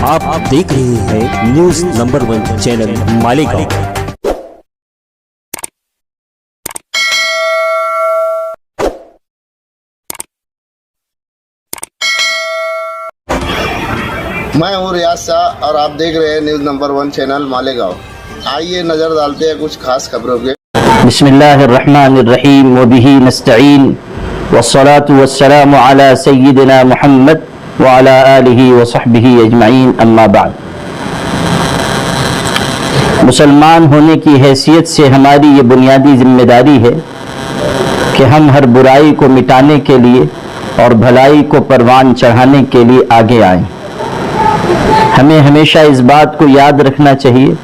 आप देख रहे हैं न्यूज नंबर 1 चैनल मालेगांव। मैं हूँ रियाज शाह और आप देख रहे हैं न्यूज़ नंबर 1 चैनल मालेगांव। आइए नज़र डालते हैं कुछ खास खबरों के। बिस्मिल्लाहिर्रहमानिर्रहीम वबिही नस्तईन वस्सलातु वस्सलामु अला सय्यिदिना मुहम्मद व अला आलिहि व सहबिही अजमईन अम्मा बाद। मुसलमान होने की हैसियत से हमारी ये बुनियादी जिम्मेदारी है कि हम हर बुराई को मिटाने के लिए और भलाई को परवान चढ़ाने के लिए आगे आएं। हमें हमेशा इस बात को याद रखना चाहिए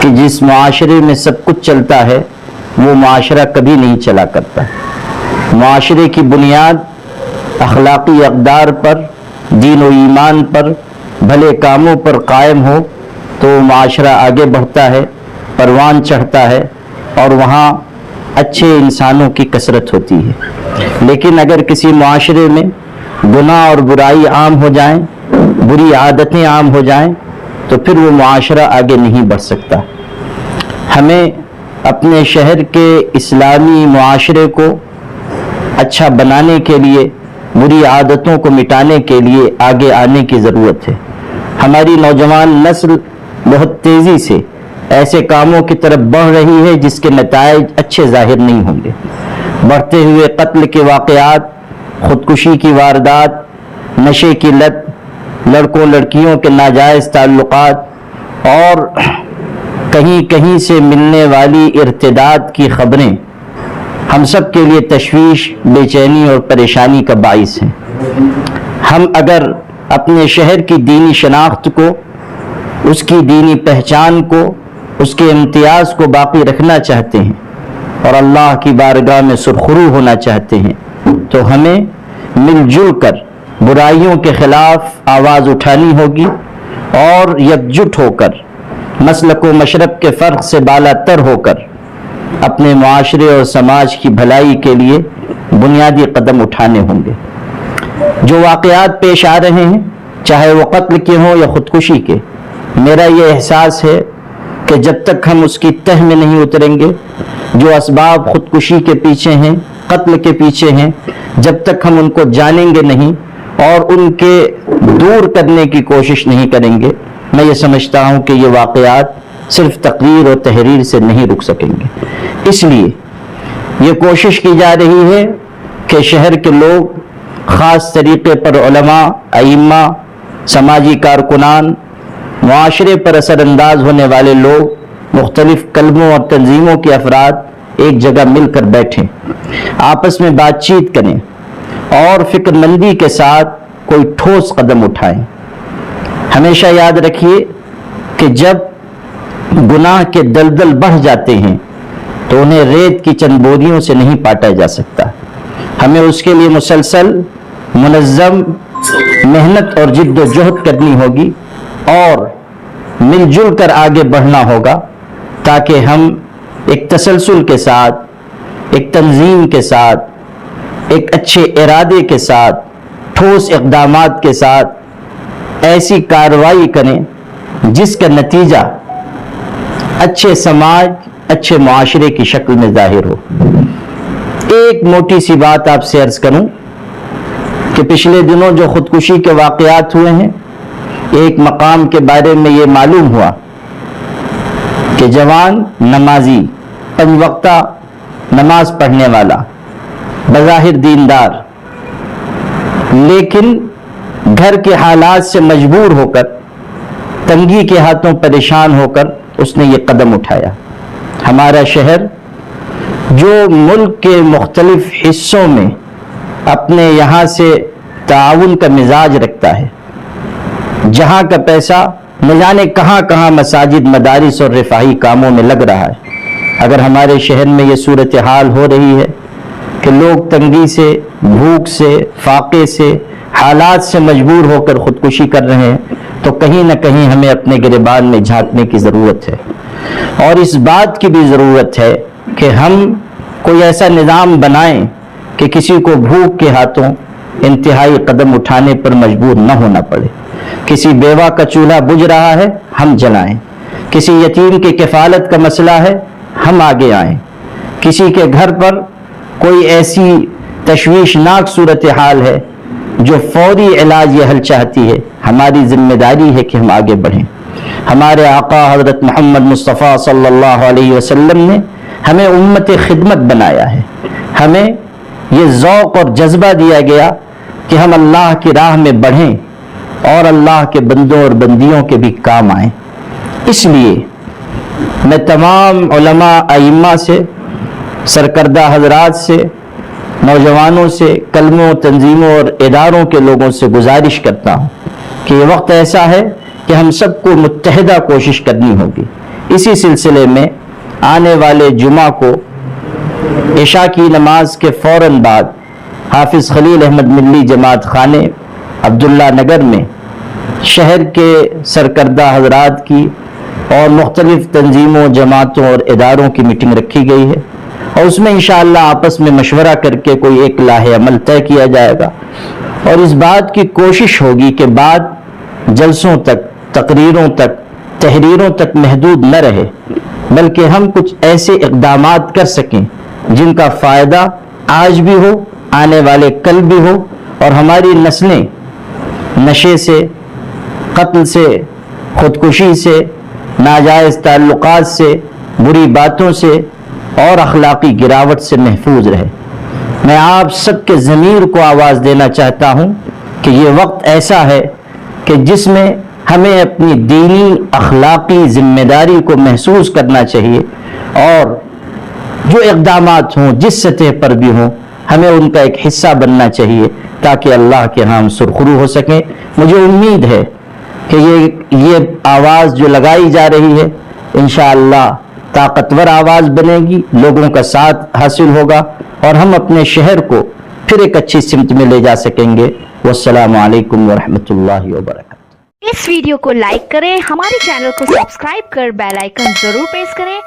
कि जिस मुआशरे में सब कुछ चलता है वो मुआशरा कभी नहीं चला करता। मुआशरे की बुनियाद अखलाकी अक़दार पर, दीन और ईमान पर, भले कामों पर कायम हो तो मुआशरा आगे बढ़ता है, परवान चढ़ता है और वहाँ अच्छे इंसानों की कसरत होती है। लेकिन अगर किसी मुआशरे में गुनाह और बुराई आम हो जाएं, बुरी आदतें आम हो जाएं, तो फिर वो मुआशरा आगे नहीं बढ़ सकता। हमें अपने शहर के इस्लामी मुआशरे को अच्छा बनाने के लिए, बुरी आदतों को मिटाने के लिए आगे आने की ज़रूरत है। हमारी नौजवान नस्ल बहुत तेज़ी से ऐसे कामों की तरफ बढ़ रही है जिसके नताइज अच्छे ज़ाहिर नहीं होंगे। बढ़ते हुए कत्ल के वाक़यात, ख़ुदकुशी की वारदात, नशे की लत, लड़कों लड़कियों के नाजायज़ ताल्लुकात और कहीं कहीं से मिलने वाली इर्तिदाद की खबरें हम सब के लिए तशवीश, बेचैनी और परेशानी का बाइस हैं। हम अगर अपने शहर की दीनी शनाख्त को, उसकी दीनी पहचान को, उसके इम्तियाज़ को बाकी रखना चाहते हैं और अल्लाह की बारगाह में सुरखरू होना चाहते हैं, तो हमें मिलजुल कर बुराइयों के खिलाफ आवाज़ उठानी होगी और एकजुट होकर मसलक व मशरब के फ़र्क से बालातर होकर अपने मुआशरे और समाज की भलाई के लिए बुनियादी कदम उठाने होंगे। जो वाक़यात पेश आ रहे हैं, चाहे वो कत्ल के हों या ख़ुदकुशी के, मेरा ये एहसास है कि जब तक हम उसकी तह में नहीं उतरेंगे, जो असबाब ख़ुदकुशी के पीछे हैं, कत्ल के पीछे हैं, जब तक हम उनको जानेंगे नहीं और उनके दूर करने की कोशिश नहीं करेंगे, मैं ये समझता हूँ कि ये वाक़यात सिर्फ तकरीर और तहरीर से नहीं रुक सकेंगे। इसलिए ये कोशिश की जा रही है कि शहर के लोग, ख़ास तरीक़े पर उलमा, अइम्मा, समाजी कारकुनान, मुआशरे पर असरअंदाज होने वाले लोग, मुख्तलिफ़ कलमों और तंजीमों के अफराद एक जगह मिलकर बैठें, आपस में बातचीत करें और फ़िक्रमंदी के साथ कोई ठोस कदम उठाएं। हमेशा याद रखिए कि जब गुनाह के दलदल बढ़ जाते हैं तो उन्हें रेत की चंद बोरियों से नहीं पाटा जा सकता। हमें उसके लिए मुसलसल, मुनज़्ज़म मेहनत और जिद्दोजहद करनी होगी और मिलजुल कर आगे बढ़ना होगा, ताकि हम एक तसलसल के साथ, एक तंजीम के साथ, एक अच्छे इरादे के साथ, ठोस इक़दामात के साथ ऐसी कार्रवाई करें जिसका नतीजा अच्छे समाज, अच्छे मुआशरे की शक्ल में ज़ाहिर हो। एक मोटी सी बात आपसे अर्ज़ करूं कि पिछले दिनों जो ख़ुदकुशी के वाक़यात हुए हैं, एक मकाम के बारे में ये मालूम हुआ कि जवान नमाजी, 5 वक्ता नमाज पढ़ने वाला, बज़ाहिर दीनदार, लेकिन घर के हालात से मजबूर होकर, तंगी के हाथों परेशान होकर उसने ये कदम उठाया। हमारा शहर जो मुल्क के मुख्तलिफ हिस्सों में अपने यहाँ से ताउन का मिजाज रखता है, जहाँ का पैसा न जाने कहाँ कहाँ मसाजिद, मदारिस और रिफाही कामों में लग रहा है, अगर हमारे शहर में ये सूरत हाल हो रही है कि लोग तंगी से, भूख से, फाके से, हालात से मजबूर होकर ख़ुदकुशी कर रहे हैं, तो कहीं ना कहीं हमें अपने गिरबान में झांकने की ज़रूरत है। और इस बात की भी ज़रूरत है कि हम कोई ऐसा निज़ाम बनाएं कि किसी को भूख के हाथों इंतहाई कदम उठाने पर मजबूर न होना पड़े। किसी बेवा का चूल्हा बुझ रहा है, हम जलाएं। किसी यतीम की किफालत का मसला है, हम आगे आएं। किसी के घर पर कोई ऐसी तशवीशनाक सूरत हाल है जो फौरी इलाज या हल चाहती है, हमारी जिम्मेदारी है कि हम आगे बढ़ें। हमारे आका हज़रत मोहम्मद मुस्तफ़ा सल्लल्लाहु अलैहि वसल्लम ने हमें उम्मत खिदमत बनाया है। हमें ये ज़ौक़ और जज्बा दिया गया कि हम अल्लाह की राह में बढ़ें और अल्लाह के बंदों और बंदियों के भी काम आएँ। इसलिए मैं तमाम उलमा अइम्मा से, सरकर्दा हजरात से, नौजवानों से, कलमों, तंजीमों और इदारों के लोगों से गुजारिश करता हूँ कि ये वक्त ऐसा है कि हम सबको मुत्तहिदा कोशिश करनी होगी। इसी सिलसिले में आने वाले जुमा को इशा की नमाज के फ़ौरन बाद हाफिज़ खलील अहमद मिल्ली जमात खाने अब्दुल्ला नगर में शहर के सरकर्दा हजरात की और मुख्तलिफ तंजीमों, जमातों और इदारों की मीटिंग रखी गई है और उसमें इंशाअल्लाह आपस में मशवरा करके कोई एक लाहे अमल तय किया जाएगा और इस बात की कोशिश होगी कि बात जलसों तक, तकरीरों तक, तहरीरों तक महदूद न रहे, बल्कि हम कुछ ऐसे इक़दामात कर सकें जिनका फ़ायदा आज भी हो, आने वाले कल भी हो और हमारी नस्लें नशे से, कत्ल से, ख़ुदकुशी से, नाजायज़ ताल्लुक़ात से, बुरी बातों से और अखलाक़ी गिरावट से महफूज रहे। मैं आप सबके ज़मीर को आवाज़ देना चाहता हूँ कि ये वक्त ऐसा है कि जिसमें हमें अपनी दीनी अखलाक़ी ज़िम्मेदारी को महसूस करना चाहिए और जो इक़दामात हों, जिस सतह पर भी हों, हमें उनका एक हिस्सा बनना चाहिए ताकि अल्लाह के यहाँ हम सुरखरू हो सकें। मुझे उम्मीद है कि ये आवाज़ जो लगाई जा रही है इंशाअल्लाह ताकतवर आवाज़ बनेगी, लोगों का साथ हासिल होगा और हम अपने शहर को फिर एक अच्छी सिमत में ले जा सकेंगे। वस्सलामु अलैकुम वरहमतुल्लाहि वबरकातुहू। इस वीडियो को लाइक करें, हमारे चैनल को सब्सक्राइब कर बेल आइकन जरूर प्रेस करें